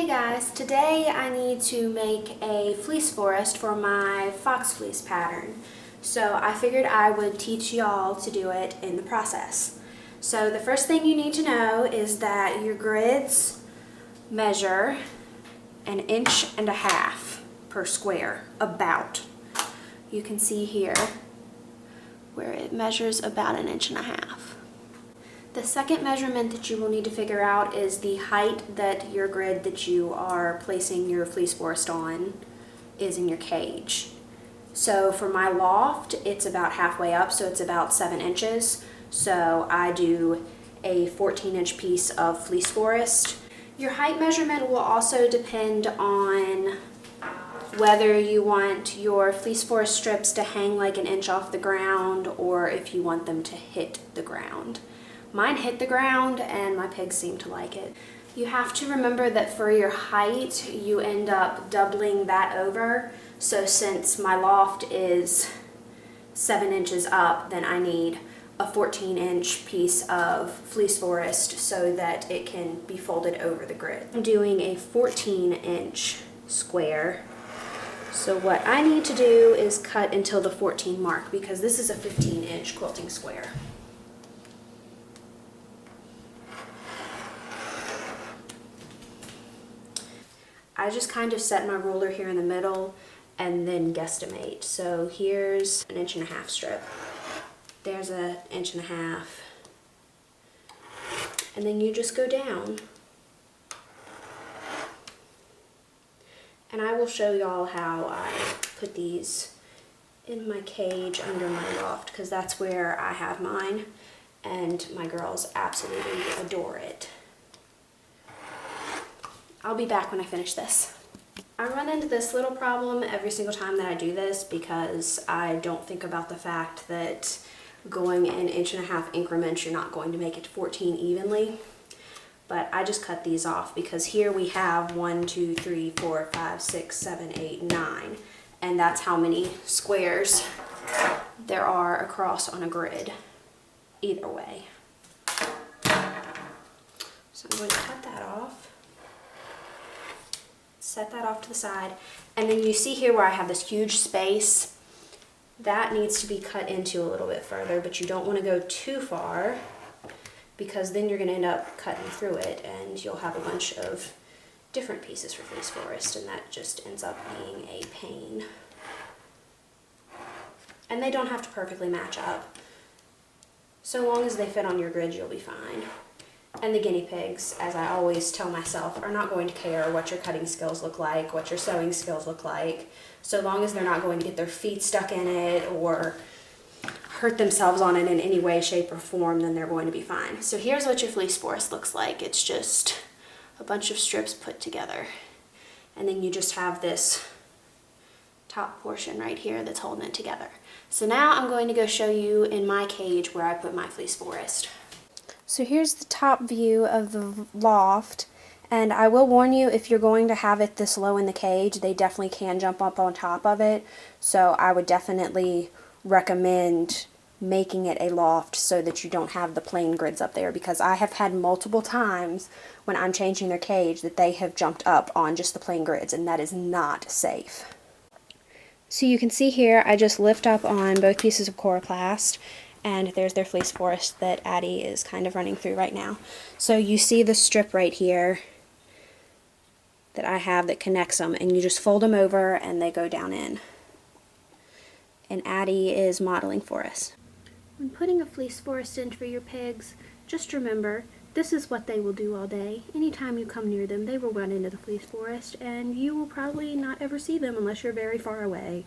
Hey guys, today I need to make a fleece forest for my fox fleece pattern. So I figured I would teach y'all to do it in the process. So the first thing you need to know is that your grids measure 1.5 inches per square, about. You can see here where it measures about 1.5 inches. The second measurement that you will need to figure out is the height that your grid that you are placing your fleece forest on is in your cage. So for my loft, it's about halfway up, so it's about 7 inches. So I do a 14-inch piece of fleece forest. Your height measurement will also depend on whether you want your fleece forest strips to hang like 1 inch off the ground or if you want them to hit the ground. Mine hit the ground and my pigs seem to like it. You have to remember that for your height, you end up doubling that over. So since my loft is 7 inches up, then I need a 14-inch piece of fleece forest so that it can be folded over the grid. I'm doing a 14-inch square. So what I need to do is cut until the 14 mark because this is a 15-inch quilting square. I just kind of set my ruler here in the middle and then guesstimate. So here's 1.5 inch strip. There's 1.5 inches. And then you just go down. And I will show y'all how I put these in my cage under my loft because that's where I have mine and my girls absolutely adore it. I'll be back when I finish this. I run into this little problem every single time that I do this because I don't think about the fact that going in 1.5 inch increments, you're not going to make it to 14 evenly. But I just cut these off because here we have 1, 2, 3, 4, 5, 6, 7, 8, 9. And that's how many squares there are across on a grid, either way. So I'm going to cut that off. Set that off to the side, and then you see here where I have this huge space that needs to be cut into a little bit further, but you don't want to go too far because then you're going to end up cutting through it and you'll have a bunch of different pieces for fleece forest, and that just ends up being a pain. And they don't have to perfectly match up. So long as they fit on your grid, you'll be fine. And the guinea pigs, as I always tell myself, are not going to care what your cutting skills look like, what your sewing skills look like, so long as they're not going to get their feet stuck in it or hurt themselves on it in any way, shape, or form, then they're going to be fine. So here's what your fleece forest looks like. It's just a bunch of strips put together. And then you just have this top portion right here that's holding it together. So now I'm going to go show you in my cage where I put my fleece forest. So here's the top view of the loft, and I will warn you, if you're going to have it this low in the cage, they definitely can jump up on top of it. So I would definitely recommend making it a loft so that you don't have the plain grids up there, because I have had multiple times when I'm changing their cage that they have jumped up on just the plain grids, and that is not safe. So you can see here I just lift up on both pieces of coroplast, and there's their fleece forest that Addie is kind of running through right now. So you see the strip right here that I have that connects them, and you just fold them over and they go down in. And Addie is modeling for us. When putting a fleece forest in for your pigs, just remember, this is what they will do all day. Anytime you come near them, they will run into the fleece forest, and you will probably not ever see them unless you're very far away.